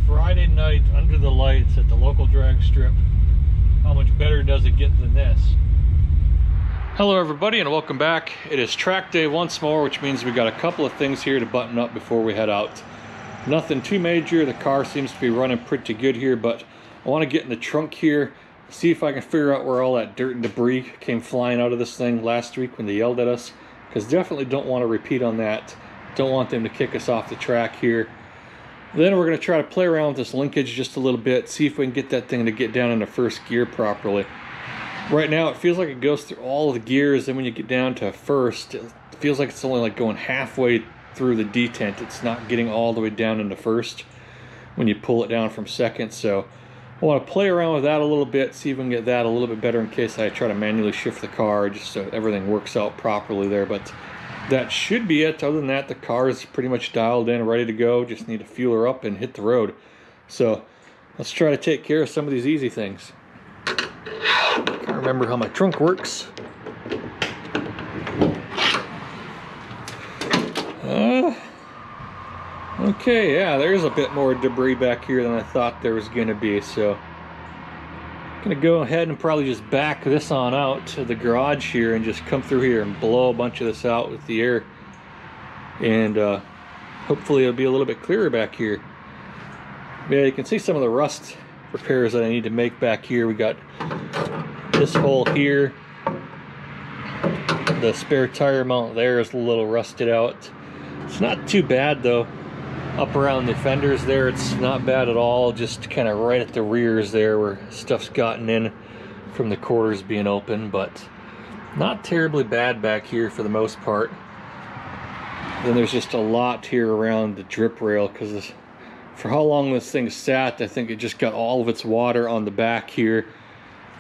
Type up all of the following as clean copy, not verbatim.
Friday night under the lights at the local drag strip. How much better does it get than this? Hello everybody and welcome back. It is track day once more, which means we got a couple of things here to button up before we head out. Nothing too major. The car seems to be running pretty good here, but I want to get in the trunk here, see if I can figure out where all that dirt and debris came flying out of this thing last week when they yelled at us, because definitely don't want to repeat on that. Don't want them to kick us off the track here. Then we're going to try to play around with this linkage just a little bit, see if we can get that thing to get down into first gear properly. Right now it feels like it goes through all of the gears, and when you get down to first, it feels like it's only like going halfway through the detent. It's not getting all the way down into first when you pull it down from second. So I want to play around with that a little bit, see if we can get that a little bit better in case I try to manually shift the car, just so everything works out properly there. But that should be it. Other than that, the car is pretty much dialed in, ready to go. Just need to fuel her up and hit the road. So let's try to take care of some of these easy things. Can't remember how my trunk works. Okay, yeah, there's a bit more debris back here than I thought there was going to be. So I'm going to go ahead and probably just back this on out to the garage here and just come through here and blow a bunch of this out with the air. And hopefully it'll be a little bit clearer back here. Yeah, you can see some of the rust repairs that I need to make back here. We got this hole here. The spare tire mount there is a little rusted out. It's not too bad though. Up around the fenders there, it's not bad at all. Just kind of right at the rears there where stuff's gotten in from the quarters being open, but not terribly bad back here for the most part. Then there's just a lot here around the drip rail, because for how long this thing sat, I think it just got all of its water on the back here,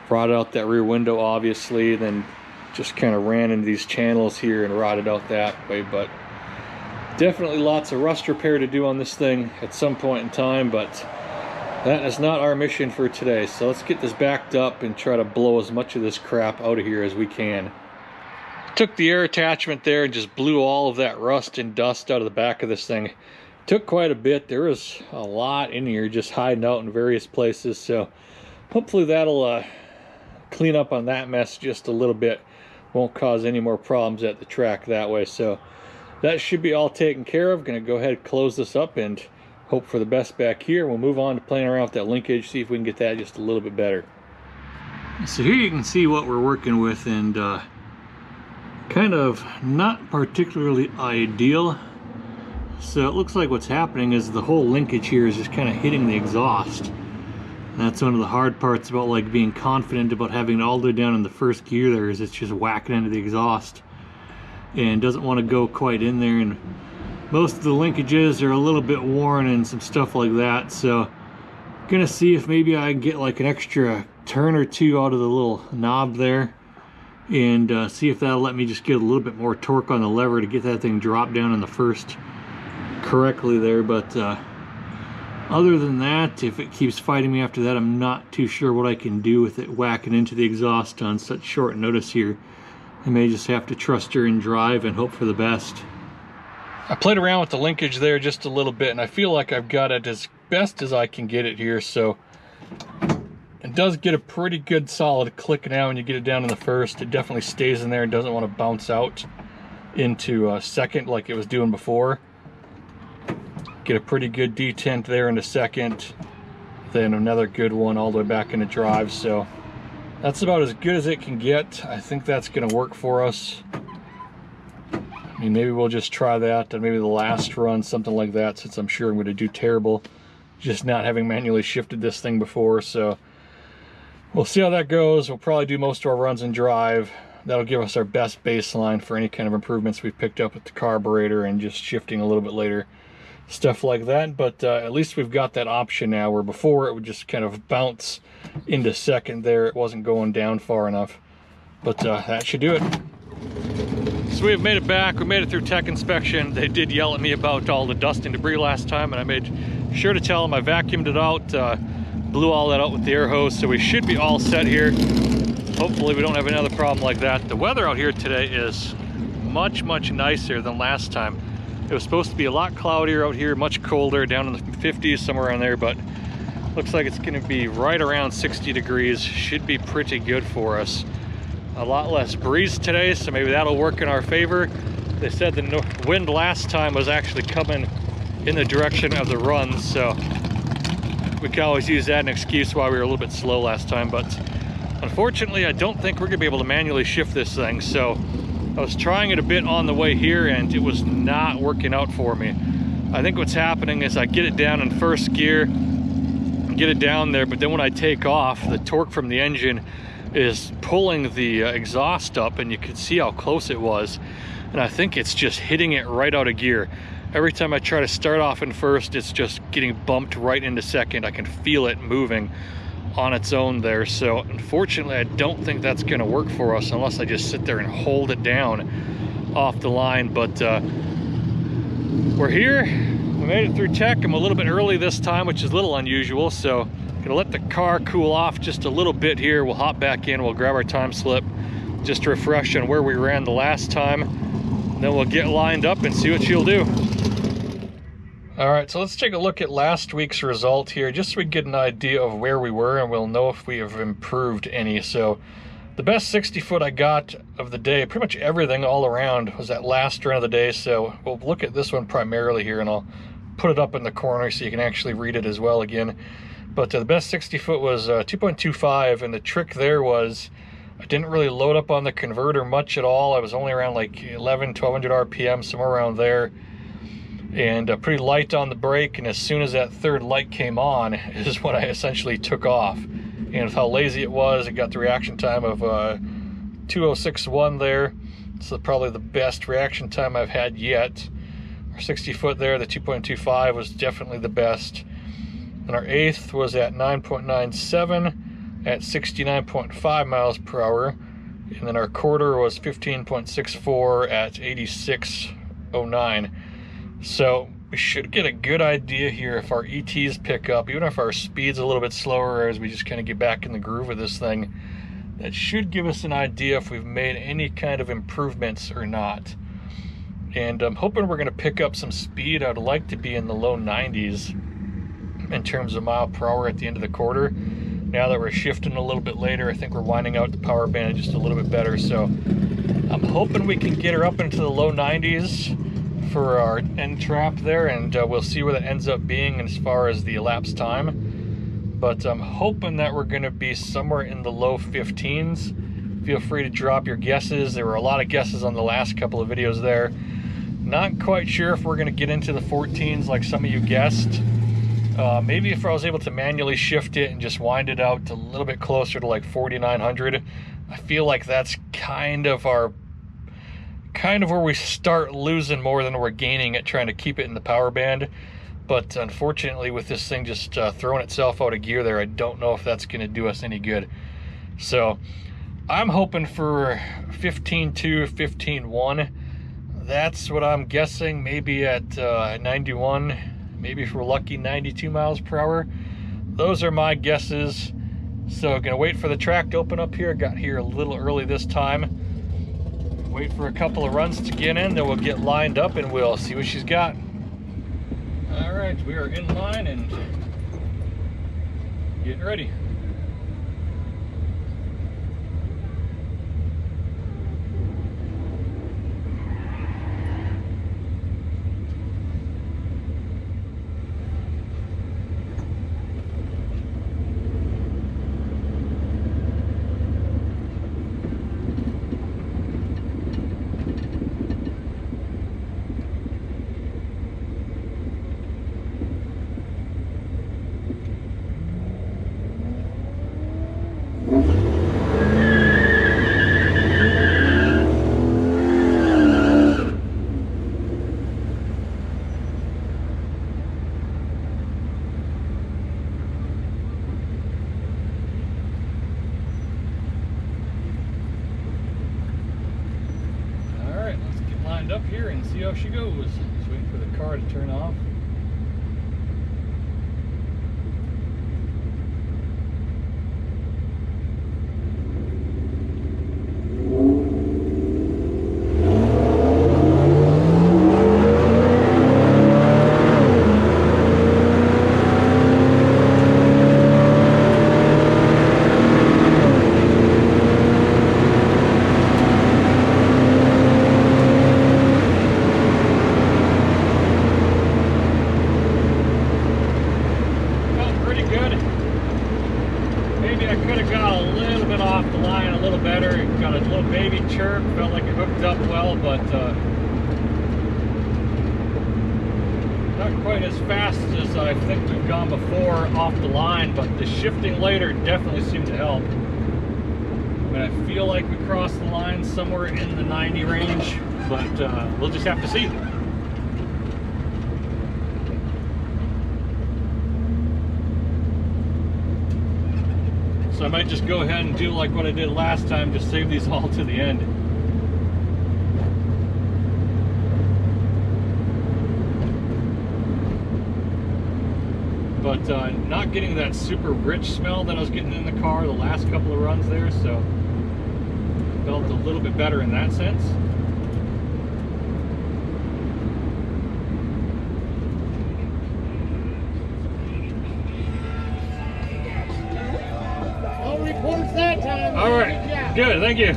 rotted out that rear window obviously, then just kind of ran into these channels here and rotted out that way. But definitely lots of rust repair to do on this thing at some point in time, but that is not our mission for today. So let's get this backed up and try to blow as much of this crap out of here as we can. Took the air attachment there and just blew all of that rust and dust out of the back of this thing. Took quite a bit. There was a lot in here just hiding out in various places, so hopefully that'll clean up on that mess just a little bit. Won't cause any more problems at the track that way. So that should be all taken care of. Gonna go ahead and close this up and hope for the best back here. We'll move on to playing around with that linkage, see if we can get that just a little bit better. So here you can see what we're working with, and kind of not particularly ideal. So it looks like what's happening is the whole linkage here is just kind of hitting the exhaust. And that's one of the hard parts about like being confident about having it all the way down in the first gear there, is it's just whacking into the exhaust and doesn't want to go quite in there, and most of the linkages are a little bit worn and some stuff like that. So gonna see if maybe I can get like an extra turn or two out of the little knob there, and see if that'll let me just get a little bit more torque on the lever to get that thing drop down in the first correctly there. But other than that, if it keeps fighting me after that, I'm not too sure what I can do with it whacking into the exhaust on such short notice here. I may just have to trust her and drive and hope for the best. I played around with the linkage there just a little bit, and I feel like I've got it as best as I can get it here. So it does get a pretty good solid click now when you get it down in the first. It definitely stays in there and doesn't want to bounce out into second like it was doing before. Get a pretty good detent there into second, then another good one all the way back into drive. So that's about as good as it can get. I think that's going to work for us. I mean, maybe we'll just try that, and maybe the last run, something like that, since I'm sure I'm going to do terrible just not having manually shifted this thing before. So we'll see how that goes. We'll probably do most of our runs in drive. That'll give us our best baseline for any kind of improvements we've picked up with the carburetor and just shifting a little bit later, stuff like that. But at least we've got that option now, where before it would just kind of bounce into second there. It wasn't going down far enough, but that should do it. So we've made it back. We made it through tech inspection. They did yell at me about all the dust and debris last time, and I made sure to tell them I vacuumed it out, blew all that out with the air hose, so we should be all set here. Hopefully we don't have another problem like that. The weather out here today is much nicer than last time. It was supposed to be a lot cloudier out here, much colder, down in the 50s, somewhere around there, but looks like it's going to be right around 60 degrees. Should be pretty good for us. A lot less breeze today, so maybe that'll work in our favor. They said the wind last time was actually coming in the direction of the runs, so we can always use that as an excuse why we were a little bit slow last time. But unfortunately, I don't think we're going to be able to manually shift this thing, so I was trying it a bit on the way here and it was not working out for me. I think what's happening is I get it down in first gear, get it down there, but then when I take off, the torque from the engine is pulling the exhaust up, and you can see how close it was. And I think it's just hitting it right out of gear. Every time I try to start off in first, it's just getting bumped right into second. I can feel it moving on its own there. So unfortunately, I don't think that's going to work for us unless I just sit there and hold it down off the line. But we're here. We made it through tech. I'm a little bit early this time, which is a little unusual. So I'm gonna let the car cool off just a little bit here. We'll hop back in. We'll grab our time slip just to refresh on where we ran the last time. Then we'll get lined up and see what she'll do. All right, so let's take a look at last week's result here, just so we get an idea of where we were and we'll know if we have improved any. So the best 60 foot I got of the day, pretty much everything all around, was that last run of the day. So we'll look at this one primarily here, and I'll put it up in the corner so you can actually read it as well again. But the best 60 foot was 2.25, and the trick there was I didn't really load up on the converter much at all. I was only around like 1200 RPM, somewhere around there, and pretty light on the brake. And as soon as that third light came on is when I essentially took off. And with how lazy it was, it got the reaction time of 2:06.1 there. So probably the best reaction time I've had yet. Our 60 foot there, the 2.25, was definitely the best. And our eighth was at 9.97 at 69.5 miles per hour. And then our quarter was 15.64 at 86.09. So we should get a good idea here if our ETs pick up, even if our speed's a little bit slower as we just kind of get back in the groove of this thing. That should give us an idea if we've made any kind of improvements or not. And I'm hoping we're going to pick up some speed. I'd like to be in the low 90s in terms of mile per hour at the end of the quarter. Now that we're shifting a little bit later, I think we're winding out the power band just a little bit better. So I'm hoping we can get her up into the low 90s for our end trap there, and we'll see where that ends up being as far as the elapsed time. But I'm hoping that we're going to be somewhere in the low 15s. Feel free to drop your guesses. There were a lot of guesses on the last couple of videos there. Not quite sure if we're going to get into the 14s like some of you guessed. Maybe if I was able to manually shift it and just wind it out a little bit closer to like 4,900. I feel like that's kind of where we start losing more than we're gaining at trying to keep it in the power band. But unfortunately, with this thing just throwing itself out of gear there, I don't know if that's going to do us any good. So I'm hoping for 15.2, 15.1. That's what I'm guessing, maybe at 91, maybe if we're lucky 92 miles per hour. Those are my guesses. So gonna wait for the track to open up here. Got here a little early this time. Wait for a couple of runs to get in, then we'll get lined up and we'll see what she's got. All right, we are in line and getting ready. Up here and see how she goes. Just waiting for the car to turn off. maybe I could have got a little bit off the line a little better. Got a little baby chirp, felt like it hooked up well, but not quite as fast as I think we've gone before off the line, but the shifting later definitely seemed to help. And I feel like we crossed the line somewhere in the 90 range, but we'll just have to see. So I might just go ahead and do like what I did last time, just save these all to the end. But not getting that super rich smell that I was getting in the car the last couple of runs there, so felt a little bit better in that sense. No reports that time. All right, good, thank you.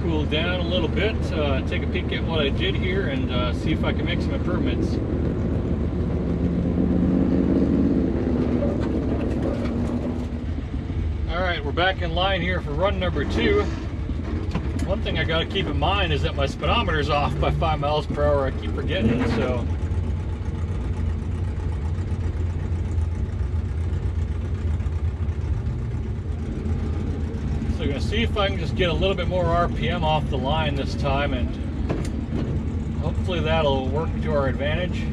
Cool down a little bit, take a peek at what I did here and see if I can make some improvements. Alright, we're back in line here for run number 2. One thing I got to keep in mind is that my speedometer's off by 5 miles per hour. I keep forgetting it, so I'm going to see if I can just get a little bit more RPM off the line this time, and hopefully that'll work to our advantage.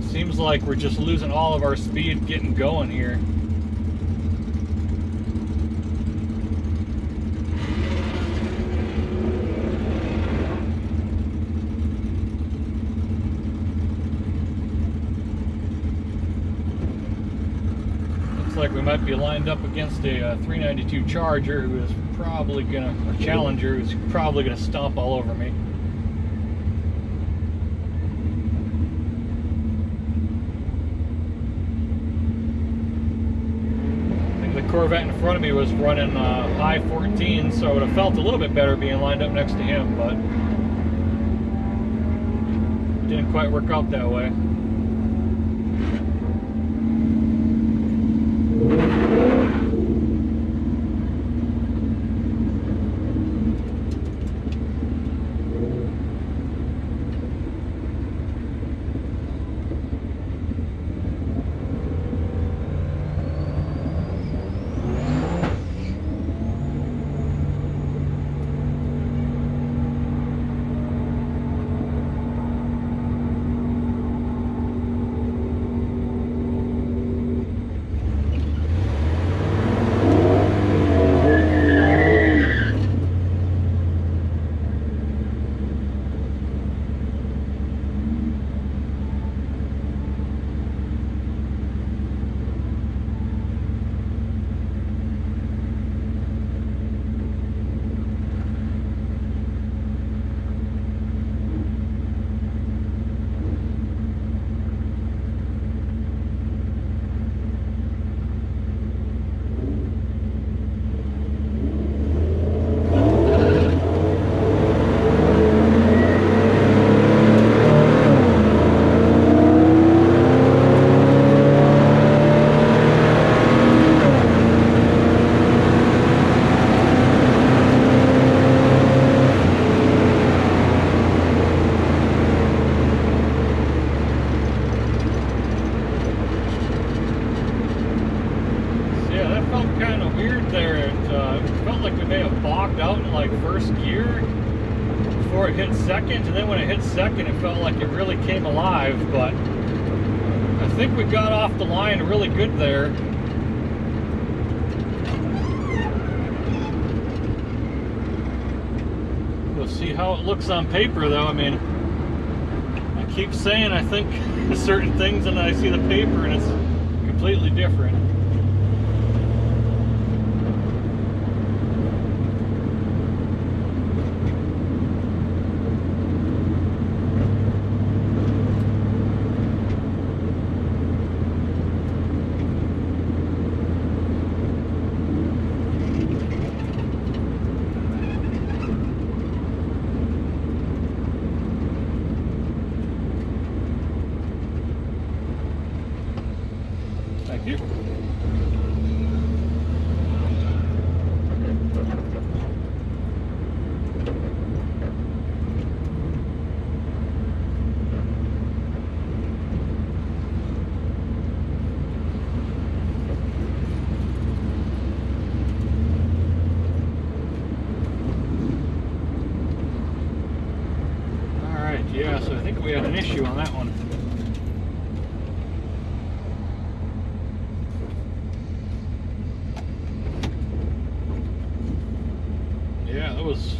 Seems like we're just losing all of our speed getting going here. Like we might be lined up against a 392 Charger who is probably gonna, or Challenger, who's probably gonna stomp all over me. I think the Corvette in front of me was running high 14, so I would have felt a little bit better being lined up next to him, but it didn't quite work out that way. Before it hit second, and then when it hit second, it felt like it really came alive, but I think we got off the line really good there. We'll see how it looks on paper, though. I mean, I keep saying I think certain things, and then I see the paper, and it's completely different. Yeah, so I think we had an issue on that one. Yeah, that was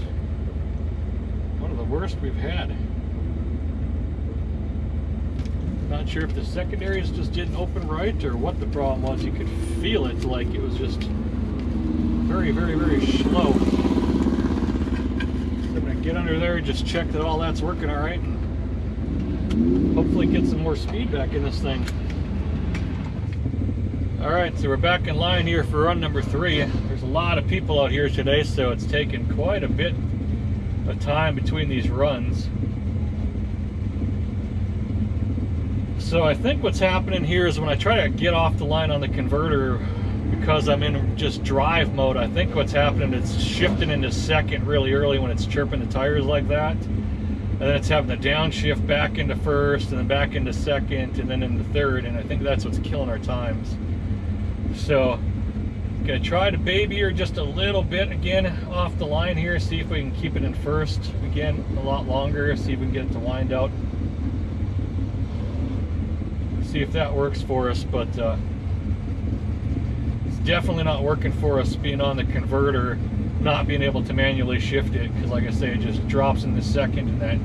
one of the worst we've had. Not sure if the secondaries just didn't open right or what the problem was. You could feel it, like it was just very, very, very slow. So I'm gonna get under there and just check that all that's working all right, and hopefully get some more speed back in this thing. All right, so we're back in line here for run number 3. There's a lot of people out here today, so it's taken quite a bit of time between these runs. So I think what's happening here is when I try to get off the line on the converter, because I'm in just drive mode, I think what's happening is it's shifting into second really early when it's chirping the tires like that. And then it's having the downshift back into first, and then back into second, and then into third, and I think that's what's killing our times. So I'm gonna try to baby her just a little bit again off the line here, see if we can keep it in first again a lot longer, see if we can get it to wind out. See if that works for us, but it's definitely not working for us being on the converter, not being able to manually shift it, because like I say, it just drops in the second, and that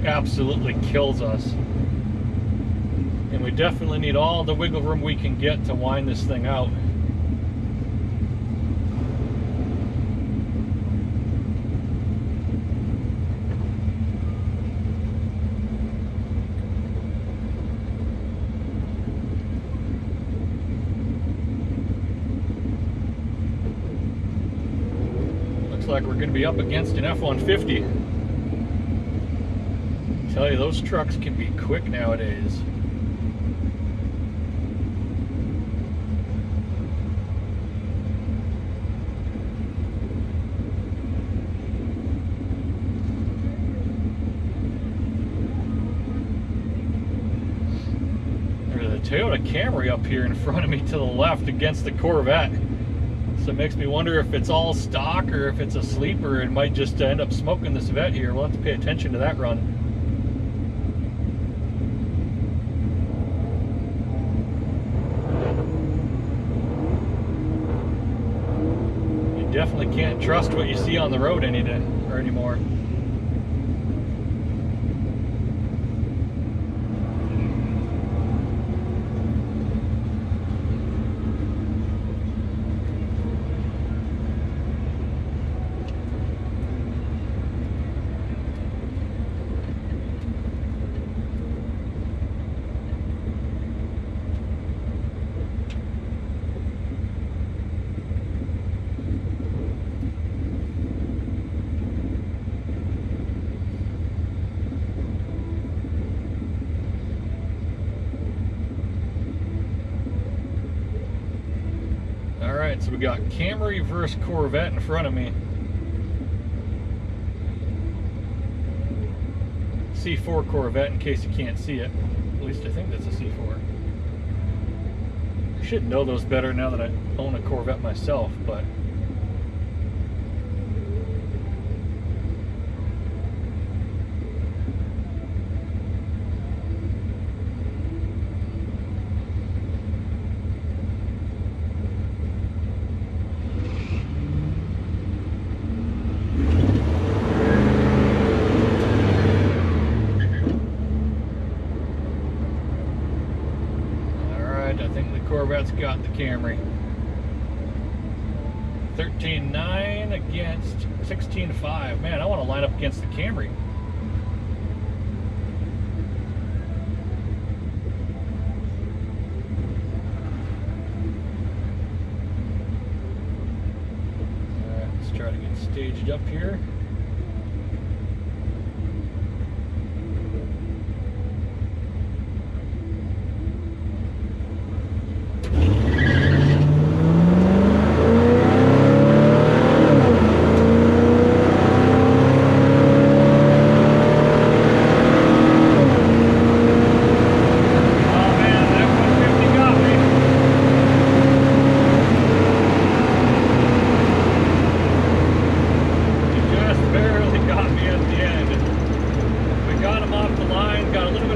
absolutely kills us. And we definitely need all the wiggle room we can get to wind this thing out. Like we're going to be up against an F-150. I tell you, those trucks can be quick nowadays. There's a Toyota Camry up here in front of me to the left against the Corvette. So it makes me wonder if it's all stock or if it's a sleeper. It might just end up smoking this Vet here. We'll have to pay attention to that run. You definitely can't trust what you see on the road anymore. Alright, so we got Camry versus Corvette in front of me. C4 Corvette, in case you can't see it. At least I think that's a C4. I should know those better now that I own a Corvette myself, but Corvette's got the Camry. 13.9 against 16.5. Man, I want to line up against the Camry. Alright, let's try to get staged up here.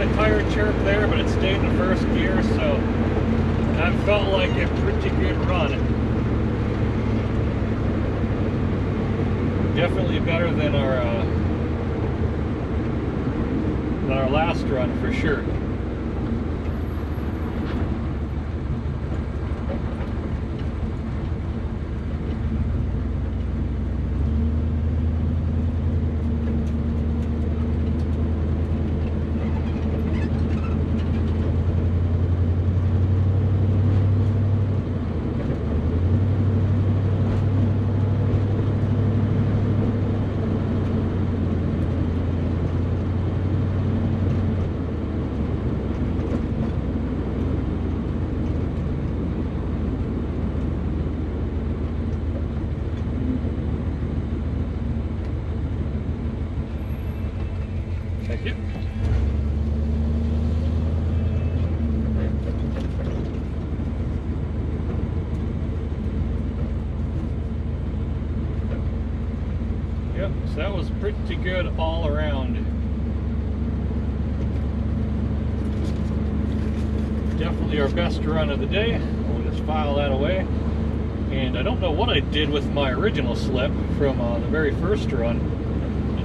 of tire chirp there, but it stayed in the first gear, so that felt like a pretty good run. Definitely better than our last run for sure. Thank you. Yep, so that was pretty good all around. Definitely our best run of the day. We'll just file that away. And I don't know what I did with my original slip from the very first run.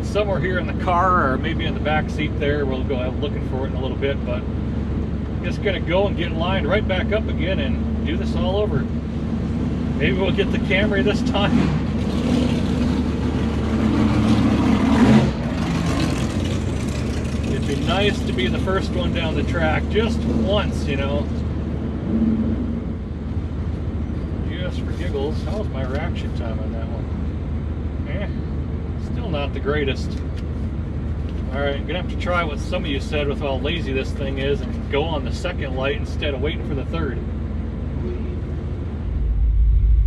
Somewhere here in the car or maybe in the back seat there. We'll go out looking for it in a little bit, but I'm just gonna go and get lined right back up again and do this all over. Maybe we'll get the Camry this time. It'd be nice to be the first one down the track just once, you know. Just for giggles. How was my reaction time on that one? Still not the greatest. Alright, I'm gonna have to try what some of you said with how lazy this thing is and go on the second light instead of waiting for the third.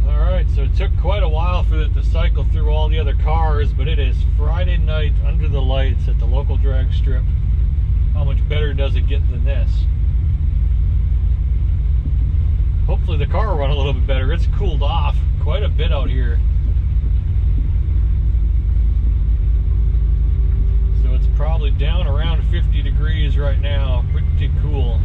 Alright, so it took quite a while for it to cycle through all the other cars, but it is Friday night under the lights at the local drag strip. How much better does it get than this? Hopefully the car will run a little bit better. It's cooled off quite a bit out here. It's probably down around 50 degrees right now. Pretty cool.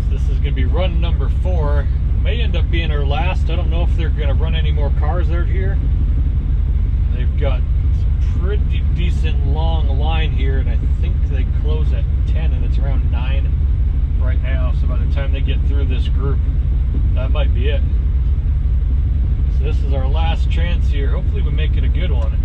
So this is going to be run number 4. May end up being our last. I don't know if they're going to run any more cars out here. They've got pretty decent long line here, and I think they close at 10 and it's around 9 right now, so by the time they get through this group, that might be it. So this is our last chance here. Hopefully we make it a good one.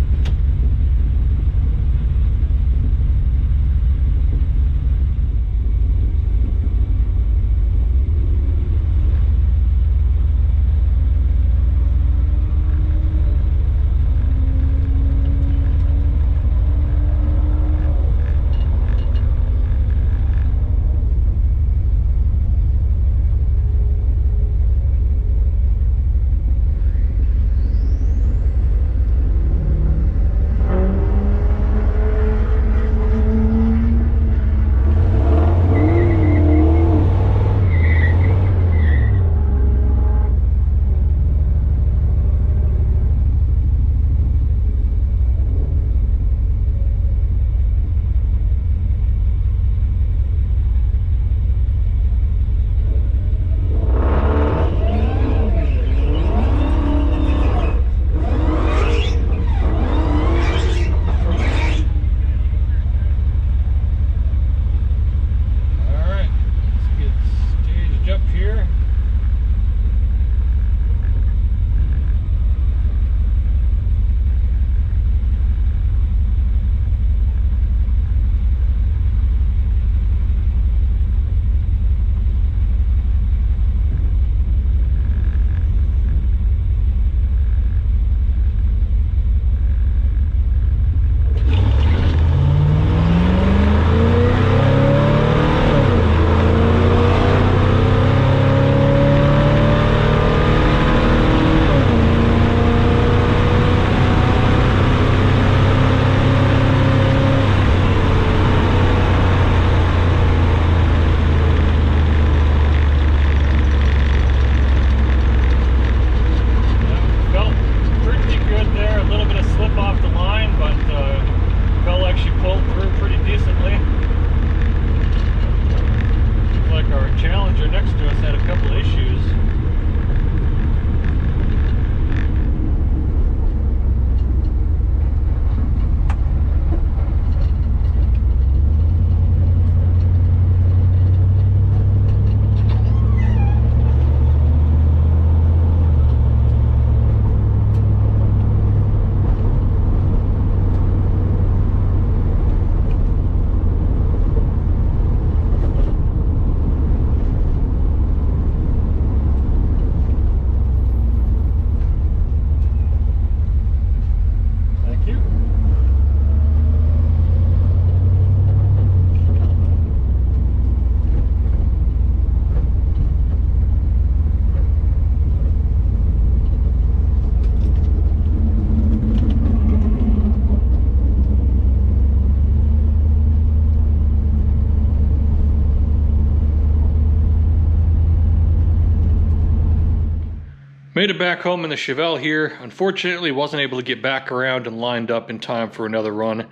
Made it back home in the Chevelle here. Unfortunately, wasn't able to get back around and lined up in time for another run.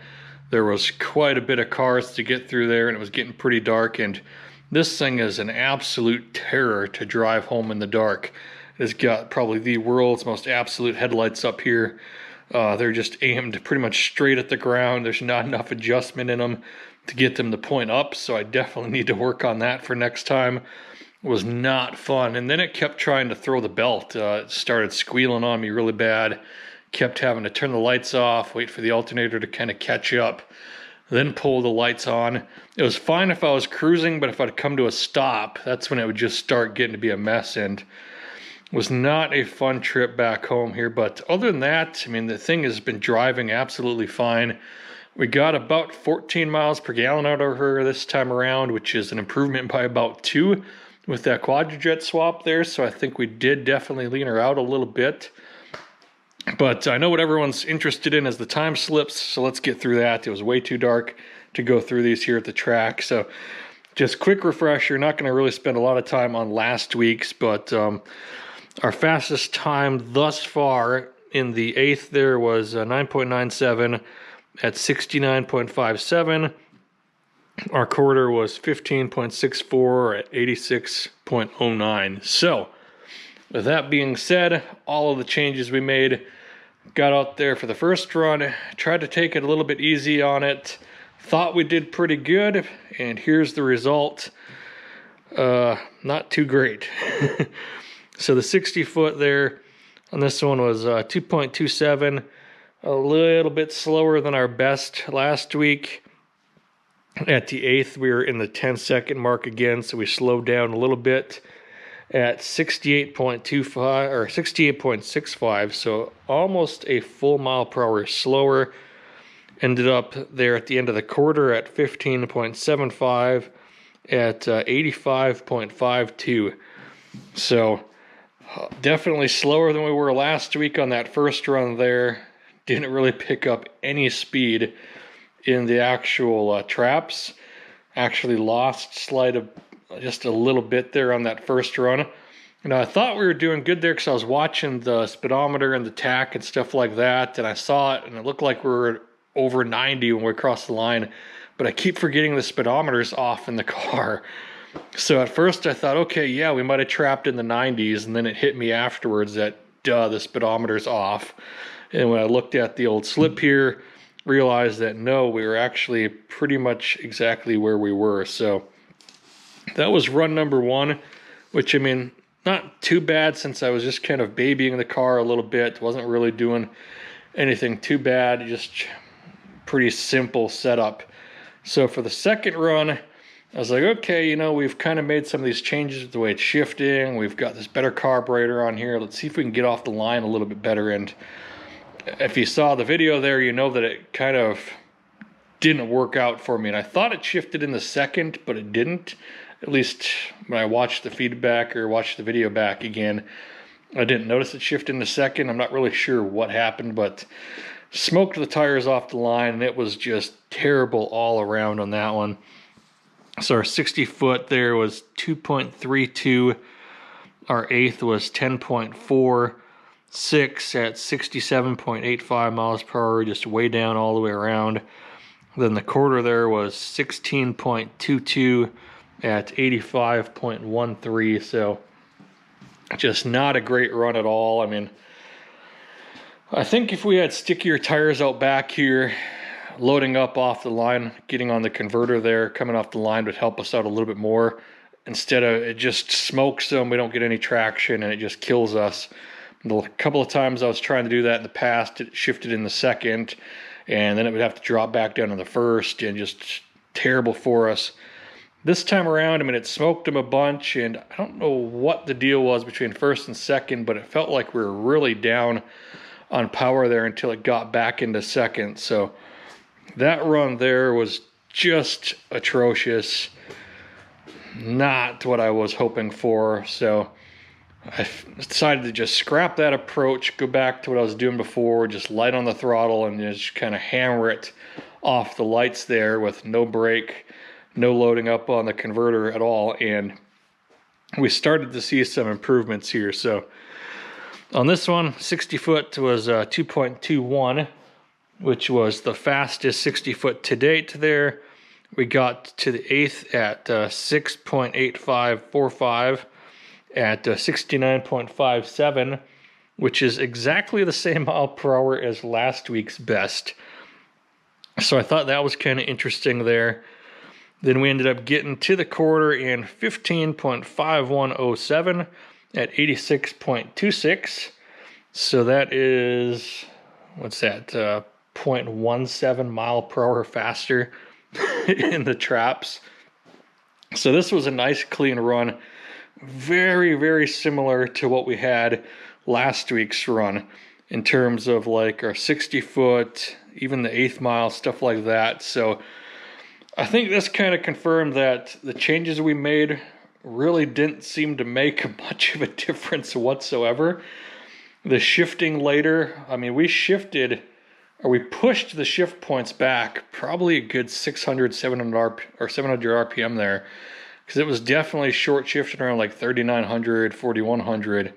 There was quite a bit of cars to get through there, and it was getting pretty dark, and this thing is an absolute terror to drive home in the dark. It's got probably the world's most absolute headlights up here. They're just aimed pretty much straight at the ground. There's not enough adjustment in them to get them to point up, so I definitely need to work on that for next time. It was not fun. And then it kept trying to throw the belt. It started squealing on me really bad. Kept having to turn the lights off, wait for the alternator to kind of catch up, then pull the lights on. It was fine if I was cruising, but if I'd come to a stop, that's when it would just start getting to be a mess, and it was not a fun trip back home here. But other than that, I mean, the thing has been driving absolutely fine. We got about 14 miles per gallon out of her this time around, which is an improvement by about 2 with that quadrijet swap there. So I think we did definitely lean her out a little bit. But I know what everyone's interested in is the time slips, so let's get through that. It was way too dark to go through these here at the track. So just quick refresher, not going to really spend a lot of time on last week's, but our fastest time thus far in the 8th there was 9.97 at 69.57. Our quarter was 15.64 at 86.09. So, with that being said, all of the changes we made, got out there for the first run, tried to take it a little bit easy on it, thought we did pretty good, and here's the result. Not too great. So the 60 foot there on this one was 2.27, a little bit slower than our best last week. At the 8th, we were in the 10-second mark again, so we slowed down a little bit at 68.25 or 68.65, so almost a full mile per hour slower. Ended up there at the end of the quarter at 15.75 at 85.52. So definitely slower than we were last week on that first run there. Didn't really pick up any speed in the actual traps. Actually lost slide of just a little bit there on that first run. You know, I thought we were doing good there because I was watching the speedometer and the tack and stuff like that, and I saw it and it looked like we were over 90 when we crossed the line, but I keep forgetting the speedometer's off in the car. So at first I thought, okay, yeah, we might have trapped in the 90s, and then it hit me afterwards that, the speedometer's off. And when I looked at the old slip here, realized that no, we were actually pretty much exactly where we were. So that was run number 1, which, I mean, not too bad since I was just kind of babying the car a little bit. Wasn't really doing anything too bad, just pretty simple setup. So for the second run, I was like, okay, you know, we've kind of made some of these changes with the way it's shifting. We've got this better carburetor on here. Let's see if we can get off the line a little bit better. And if you saw the video there, you know that it kind of didn't work out for me. And I thought it shifted in the second, but it didn't. At least when I watched the feedback or watched the video back again, I didn't notice it shift in the second. I'm not really sure what happened, but smoked the tires off the line, and it was just terrible all around on that one. So our 60 foot there was 2.32. Our 8th was 10.46 at 67.85 miles per hour, just way down all the way around. Then the quarter there was 16.22 at 85.13. So just not a great run at all. I mean, I think if we had stickier tires out back here, loading up off the line, getting on the converter there, coming off the line would help us out a little bit more. Instead of it just smokes them, we don't get any traction, and it just kills us. A couple of times I was trying to do that in the past, it shifted in the second, and then it would have to drop back down in the first, and just terrible for us. This time around, I mean, it smoked them a bunch, and I don't know what the deal was between first and second, but it felt like we were really down on power there until it got back into second. So that run there was just atrocious. Not what I was hoping for. So I decided to just scrap that approach, go back to what I was doing before, just light on the throttle and just kind of hammer it off the lights there with no brake, no loading up on the converter at all. And we started to see some improvements here. So On this one, 60 foot was 2.21, which was the fastest 60 foot to date there. We got to the 8th at 6.8545 at 69.57, which is exactly the same mile per hour as last week's best. So I thought that was kind of interesting there. Then we ended up getting to the quarter in 15.5107 at 86.26. So that is, what's that, 0.17 mile per hour faster in the traps. So this was a nice clean run. Very, very similar to what we had last week's run in terms of like our 60 foot, even the 8th mile, stuff like that. So I think this kind of confirmed that the changes we made really didn't seem to make much of a difference whatsoever. The shifting later, I mean, we shifted, or we pushed the shift points back probably a good 600, 700 RPM there, because it was definitely short shifting around like 3,900, 4,100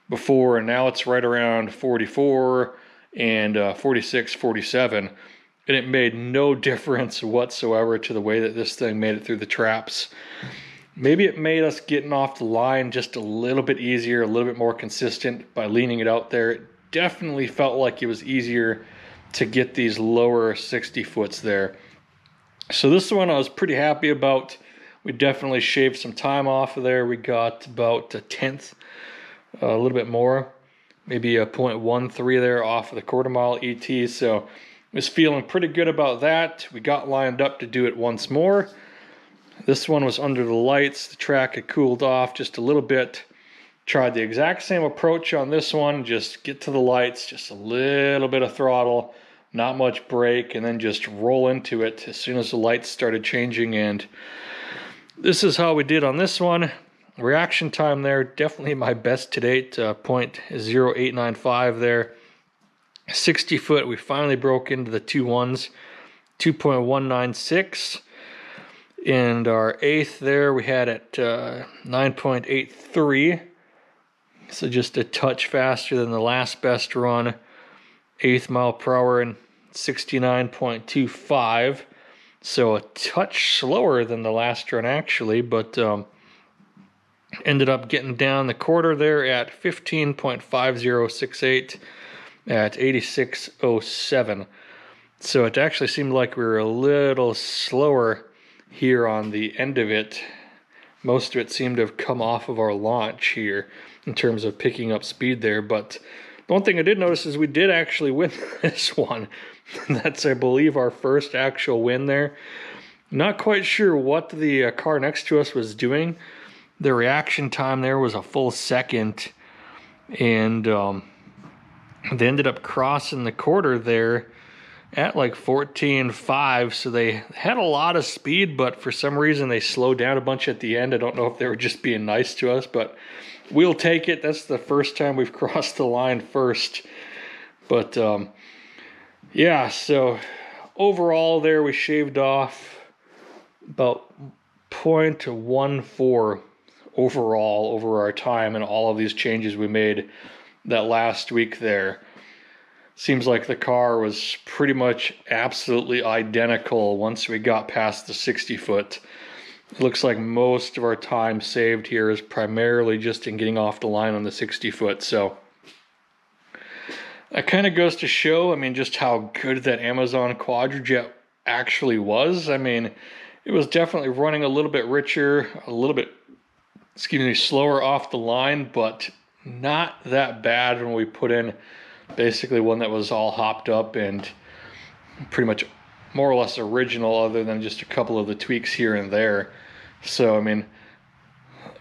before, and now it's right around 44 and 46, 47. And it made no difference whatsoever to the way that this thing made it through the traps. Maybe it made us getting off the line just a little bit easier, a little bit more consistent by leaning it out there. It definitely felt like it was easier to get these lower 60 foots there. So this one I was pretty happy about. We definitely shaved some time off of there. We got about a tenth, a little bit more, maybe a 0.13 there off of the quarter mile ET. So I was feeling pretty good about that. We got lined up to do it once more. This one was under the lights. The track had cooled off just a little bit. Tried the exact same approach on this one. Just get to the lights, just a little bit of throttle, not much brake, and then just roll into it as soon as the lights started changing. And this is how we did on this one. Reaction time there, definitely my best to date, 0.0895 there. 60 foot, we finally broke into the 2.1s, 2.196. And our 8th there we had at 9.83. So just a touch faster than the last best run. 8th mile per hour and 69.25. So a touch slower than the last run actually, but ended up getting down the quarter there at 15.5068 at 86.07. So it actually seemed like we were a little slower here on the end of it. Most of it seemed to have come off of our launch here in terms of picking up speed there. But the one thing I did notice is we did actually win this one. That's, I believe, our first actual win there. Not quite sure what the car next to us was doing. The reaction time there was a full second, and they ended up crossing the quarter there at like 14.5, so they had a lot of speed, but for some reason they slowed down a bunch at the end. I don't know if they were just being nice to us, but we'll take it. That's the first time we've crossed the line first. But yeah, so overall there we shaved off about 0.14 overall over our time and all of these changes we made that last week there. Seems like the car was pretty much absolutely identical once we got past the 60 foot. It looks like most of our time saved here is primarily just in getting off the line on the 60 foot. So that kind of goes to show, I mean, just how good that Amazon Quadrajet actually was. I mean, it was definitely running a little bit richer, a little bit, slower off the line, but not that bad when we put in basically one that was all hopped up and pretty much more or less original, other than just a couple of the tweaks here and there. So, I mean,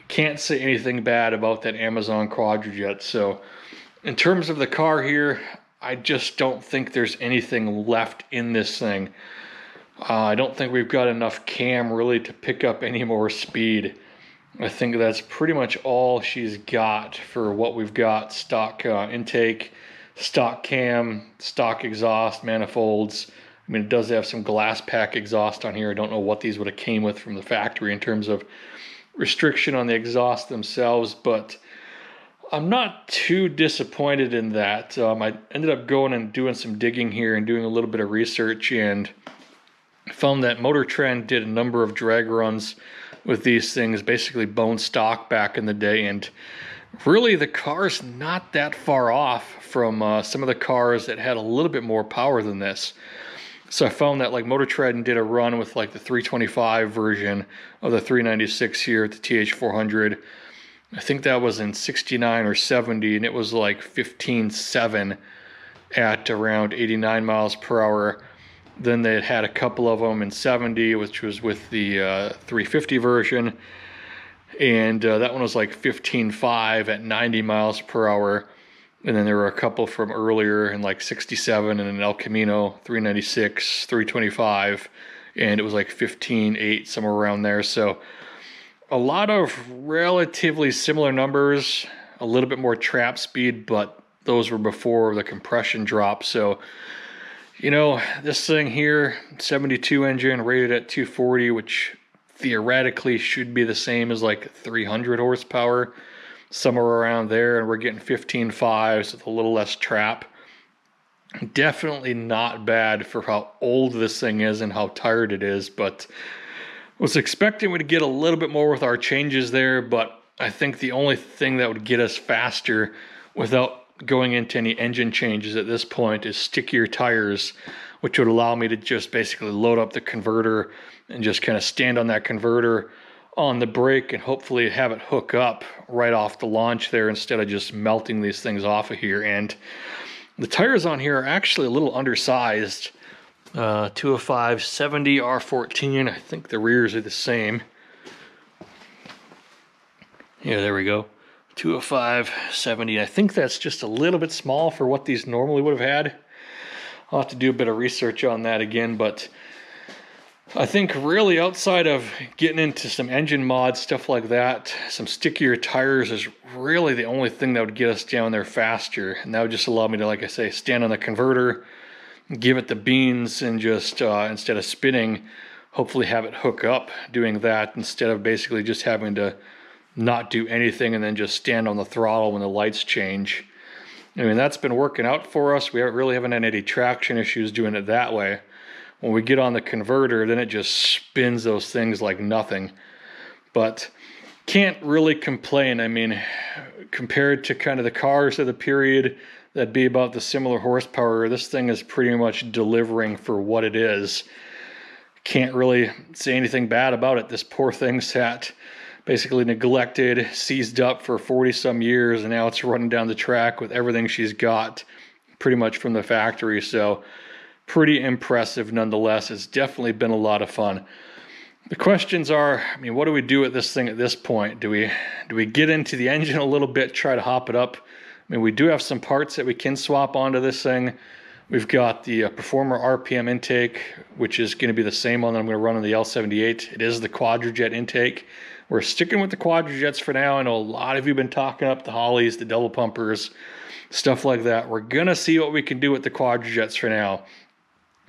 can't say anything bad about that Amazon Quadrajet. So, in terms of the car here, I just don't think there's anything left in this thing. I don't think we've got enough cam really to pick up any more speed. I think that's pretty much all she's got for what we've got. Stock intake, stock cam, stock exhaust, manifolds. I mean, it does have some glass pack exhaust on here. I don't know what these would have came with from the factory in terms of restriction on the exhaust themselves, but I'm not too disappointed in that. I ended up going and doing some digging here and doing a little bit of research, and found that Motor Trend did a number of drag runs with these things, basically bone stock back in the day, and really the car's not that far off from some of the cars that had a little bit more power than this. So I found that like Motor Trend did a run with like the 325 version of the 396 here at the TH400. I think that was in 69 or 70, and it was like 15.7 at around 89 miles per hour. Then they had a couple of them in 70, which was with the 350 version, and that one was like 15.5 at 90 miles per hour. And then there were a couple from earlier in like 67 and an El Camino 396, 325, and it was like 15.8, somewhere around there. So a lot of relatively similar numbers, a little bit more trap speed, but those were before the compression drop. So, you know, this thing here, 72 engine, rated at 240, which theoretically should be the same as like 300 horsepower, somewhere around there, and we're getting 15.5s with a little less trap. Definitely not bad for how old this thing is and how tired it is, but was expecting we to get a little bit more with our changes there, but I think the only thing that would get us faster without going into any engine changes at this point is stickier tires, which would allow me to just basically load up the converter and just kind of stand on that converter on the brake and hopefully have it hook up right off the launch there instead of just melting these things off of here. And the tires on here are actually a little undersized. 205 70 R14. I think the rears are the same. Yeah, there we go. 205 70. I think that's just a little bit small for what these normally would have had. I'll have to do a bit of research on that again, but I think really outside of getting into some engine mods, stuff like that, some stickier tires is really the only thing that would get us down there faster. And that would just allow me to, like I say, stand on the converter, give it the beans, and just instead of spinning, hopefully have it hook up doing that instead of basically just having to not do anything and then just stand on the throttle when the lights change. I mean, that's been working out for us. We really haven't had any traction issues doing it that way. When we get on the converter, then it just spins those things like nothing. But can't really complain. I mean, compared to kind of the cars of the period that'd be about the similar horsepower, this thing is pretty much delivering for what it is. Can't really say anything bad about it. This poor thing sat basically neglected, seized up for 40 some years, and now it's running down the track with everything she's got pretty much from the factory. So pretty impressive nonetheless. It's definitely been a lot of fun. The questions are, I mean, what do we do with this thing at this point? Do we get into the engine a little bit, try to hop it up? I mean, we do have some parts that we can swap onto this thing. We've got the Performer RPM intake, which is going to be the same one that I'm going to run on the L78. It is the Quadrajet intake. We're sticking with the Quadrajets for now. I know a lot of you have been talking up the Hollies, the double pumpers, stuff like that. We're going to see what we can do with the Quadrajets for now.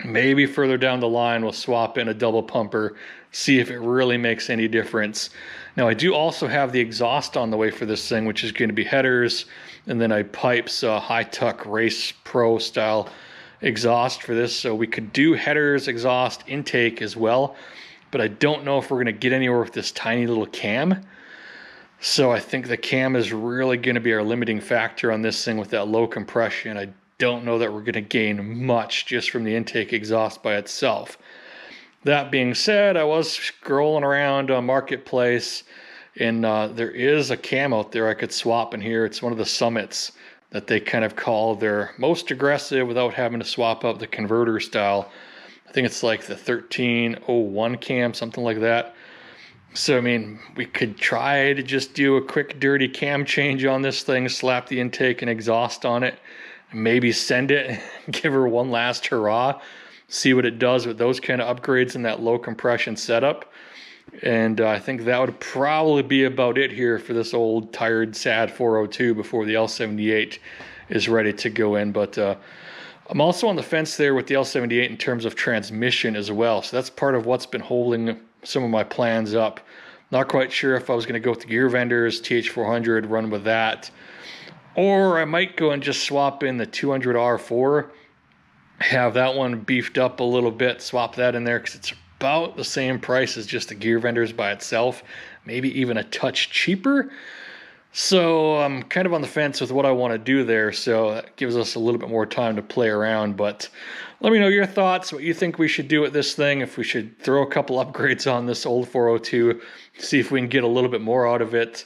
Maybe further down the line we'll swap in a double pumper, see if it really makes any difference. Now I do also have the exhaust on the way for this thing, which is going to be headers, and then a Pipes High Tuck Race Pro style exhaust for this. So we could do headers, exhaust, intake as well, but I don't know if we're going to get anywhere with this tiny little cam. So I think the cam is really going to be our limiting factor on this thing with that low compression. I don't know that we're going to gain much just from the intake exhaust by itself. That being said, I was scrolling around on Marketplace, and there is a cam out there I could swap in here. It's one of the Summits that they kind of call their most aggressive without having to swap out the converter style. I think it's like the 1301 cam, something like that. So, I mean, we could try to just do a quick dirty cam change on this thing, slap the intake and exhaust on it, maybe send it, give her one last hurrah, see what it does with those kind of upgrades in that low compression setup. And I think that would probably be about it here for this old tired sad 402 before the L78 is ready to go in. But I'm also on the fence there with the L78 in terms of transmission as well. So that's part of what's been holding some of my plans up. Not quite sure if I was going to go with the gear vendors, TH400, run with that. Or I might go and just swap in the 200R4, have that one beefed up a little bit, swap that in there because it's about the same price as just the gear vendors by itself, maybe even a touch cheaper. So I'm kind of on the fence with what I want to do there, so that gives us a little bit more time to play around. But let me know your thoughts, what you think we should do with this thing, if we should throw a couple upgrades on this old 402, see if we can get a little bit more out of it,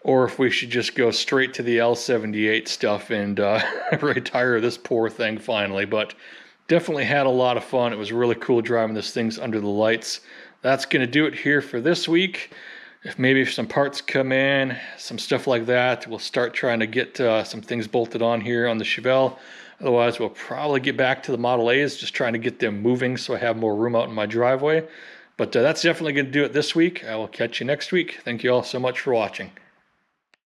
or if we should just go straight to the L78 stuff and retire this poor thing finally. But definitely had a lot of fun. It was really cool driving this thing under the lights. That's going to do it here for this week. If some parts come in, some stuff like that, we'll start trying to get some things bolted on here on the Chevelle. Otherwise, we'll probably get back to the Model A's, just trying to get them moving so I have more room out in my driveway. But that's definitely going to do it this week. I will catch you next week. Thank you all so much for watching.